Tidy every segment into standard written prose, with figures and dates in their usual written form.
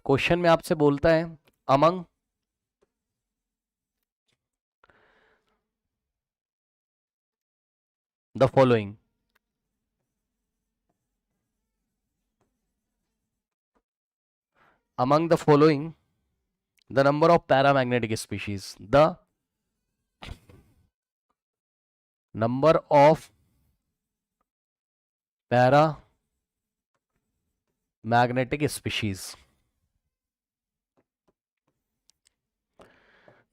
Question में आपसे बोलता है among the following, among the following the number of paramagnetic species, the number of paramagnetic species,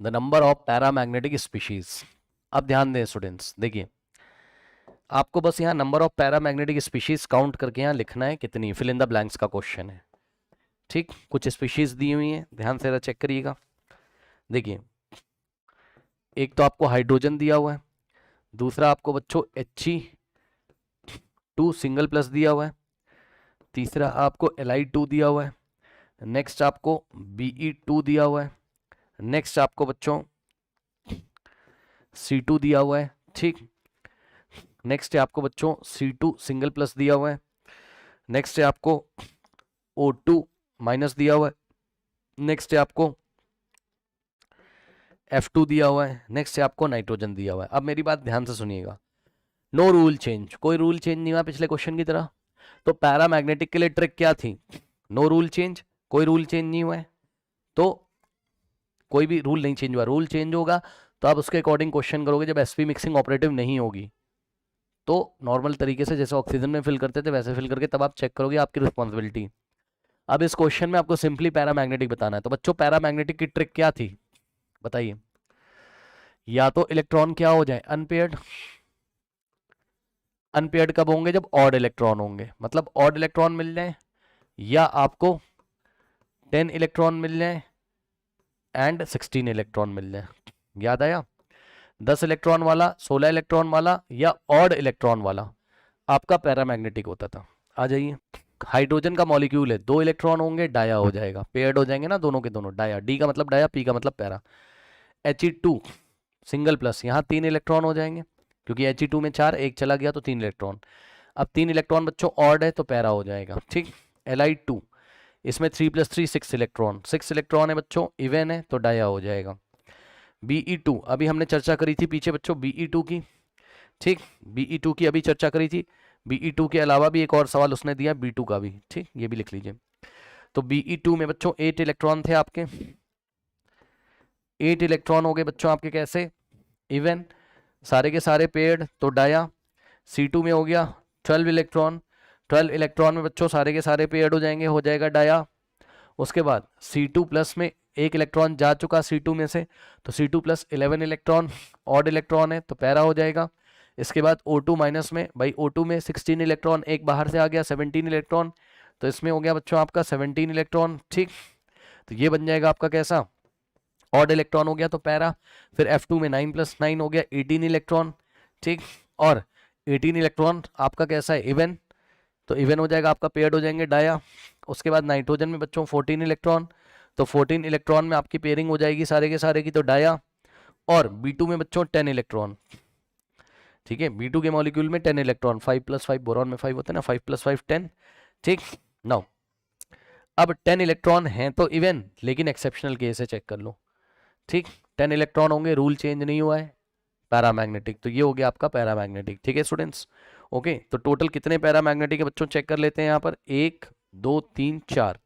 the number of paramagnetic species। अब ध्यान दें students, देखिए आपको बस यहाँ number of paramagnetic species count करके यहाँ लिखना है कितनी, फिल इन द ब्लैंक्स का क्वेश्चन है। ठीक, कुछ स्पीशीज दी हुई हैं, ध्यान से चेक करिएगा। देखिए एक तो आपको हाइड्रोजन दिया हुआ है, दूसरा आपको बच्चों He2 सिंगल प्लस दिया हुआ है, तीसरा आपको Li2 दिया हुआ है, नेक्स्ट आपको Be2 दिया हुआ है, नेक्स्ट आपको बच्चों C2 दिया हुआ है। ठीक, नेक्स्ट है आपको बच्चों C2 सिंगल प्लस दिया हुआ है, नेक्स्ट है आपको O2 माइनस दिया हुआ है, नेक्स्ट है आपको F2 दिया हुआ है, नेक्स्ट है आपको नाइट्रोजन दिया हुआ है। अब मेरी बात ध्यान से सुनिएगा, नो रूल चेंज, कोई रूल चेंज नहीं हुआ पिछले क्वेश्चन की तरह। तो पैरामैग्नेटिक के लिए ट्रिक क्या थी, नो रूल चेंज, कोई रूल चेंज नहीं हुआ है, तो कोई भी रूल नहीं चेंज हुआ। रूल चेंज होगा तो आप उसके अकॉर्डिंग क्वेश्चन करोगे जब sp मिक्सिंग ऑपरेटिव नहीं होगी। तो नॉर्मल तरीके से जैसे ऑक्सीजन में फिल करते थे वैसे फिल करके तब आप चेक करोगे, आपकी रिस्पॉन्सिबिलिटी। अब इस क्वेश्चन में आपको सिंपली पैरामैग्नेटिक बताना है। तो बच्चों पैरामैग्नेटिक की ट्रिक क्या थी बताइए, या तो इलेक्ट्रॉन क्या हो जाए अनपेयर्ड, अनपेयर्ड कब होंगे जब ऑड इलेक्ट्रॉन होंगे, मतलब ऑड इलेक्ट्रॉन मिल जाए, या आपको 10 इलेक्ट्रॉन मिल जाए एंड 16 इलेक्ट्रॉन मिल जाए। याद आया, 10 इलेक्ट्रॉन वाला, 16 इलेक्ट्रॉन वाला या ऑड इलेक्ट्रॉन वाला आपका पैरामैग्नेटिक होता था। आ जाइए, हाइड्रोजन का मॉलिक्यूल है, 2 इलेक्ट्रॉन होंगे डाया हो जाएगा, पेयर्ड हो जाएंगे ना दोनों के दोनों, डाया, डी का मतलब डाया, पी का मतलब पैरा। He2 सिंगल प्लस, यहाँ 3 इलेक्ट्रॉन हो जाएंगे क्योंकि He2 में 4, एक चला गया तो 3 इलेक्ट्रॉन। अब 3 इलेक्ट्रॉन बच्चों ऑड है तो पैरा हो जाएगा। ठीक, Li2 इसमें 3 + 3 6 इलेक्ट्रॉन, 6 इलेक्ट्रॉन है बच्चों, इवन है तो डाया हो जाएगा। Be2 अभी हमने चर्चा करी थी पीछे बच्चों Be2 की। ठीक, Be2 की अभी चर्चा करी थी। Be2 के अलावा भी एक और सवाल उसने दिया B2 का भी, ठीक, ये भी लिख लीजिए। तो Be2 में बच्चों 8 इलेक्ट्रॉन थे आपके, 8 इलेक्ट्रॉन हो गए बच्चों आपके कैसे, इवन, सारे के सारे पेयर्ड तो डाया। C2 में हो गया 12 इलेक्ट्रॉन, 12 इलेक्ट्रॉन में बच्चों सारे के सारे पेयर्ड हो जाएंगे, हो जाएगा डाया। उसके बाद C2 प्लस में एक इलेक्ट्रॉन जा चुका C2 में से, तो C2 + 11 इलेक्ट्रॉन, ऑड इलेक्ट्रॉन है तो पैरा हो जाएगा। इसके बाद O2 माइनस में, भाई O2 में 16 इलेक्ट्रॉन, एक बाहर से आ गया 17 इलेक्ट्रॉन, तो इसमें हो गया बच्चों आपका 17 इलेक्ट्रॉन। ठीक, तो ये बन जाएगा आपका कैसा, ऑड इलेक्ट्रॉन हो गया तो पैरा। फिर F2 में 9 + 9 हो गया 18 इलेक्ट्रॉन। ठीक, और 18 इलेक्ट्रॉन आपका कैसा है, इवन, तो इवन हो जाएगा आपका, पेयर्ड हो जाएंगे डाया। उसके बाद नाइट्रोजन में बच्चों 14 इलेक्ट्रॉन, तो 14 इलेक्ट्रॉन में आपकी पेयरिंग हो जाएगी सारे के सारे की, तो डाया। और B2 में बच्चों 10 इलेक्ट्रॉन। ठीक है, B2 के मॉलिक्यूल में 10 इलेक्ट्रॉन, 5 + 5 बोरॉन में 5 होते हैं ना, 5 + 5 10। ठीक, नाउ अब 10 इलेक्ट्रॉन हैं तो इवन, लेकिन एक्सेप्शनल केस है, चेक कर लो। ठीक, 10 इलेक्ट्रॉन होंगे, रूल चेंज नहीं हुआ है, पैरामैग्नेटिक, तो ये हो गया आपका पैरामैग्नेटिक। ठीक है स्टूडेंट्स, ओके। तो टोटल कितने पैरामैग्नेटिक है बच्चों, चेक कर लेते हैं यहाँ पर, 1 2 3 4।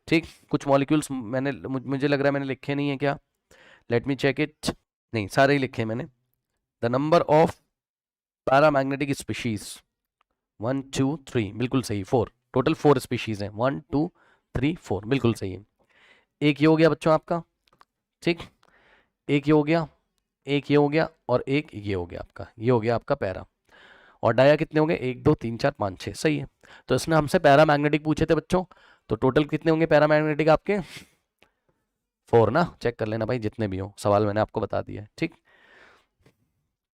ठीक, कुछ मॉलिक्यूल्स मैंने, मुझे लग रहा है मैंने लिखे नहीं है क्या, लेट मी चेक इट, नहीं सारे ही लिखे मैंने। The number of paramagnetic species 1 2 3, बिल्कुल सही, 4, टोटल 4 स्पीशीज हैं, 1 2 3 4, बिल्कुल सही है। एक ये हो गया बच्चों आपका, ठीक, एक ये हो गया, एक ये हो गया, और एक ये हो गया आपका, ये हो गया आपका पैरा। और डाया कितने होंगे, 1 2 3 4 5 6, सही है। तो इसने हमसे पैरामैग्नेटिक पूछे थे बच्चों, तो टोटल कितने होंगे पैरामैग्नेटिक आपके, 4 ना, चेक कर लेना भाई जितने भी हो, सवाल मैंने आपको बता दिया है। ठीक।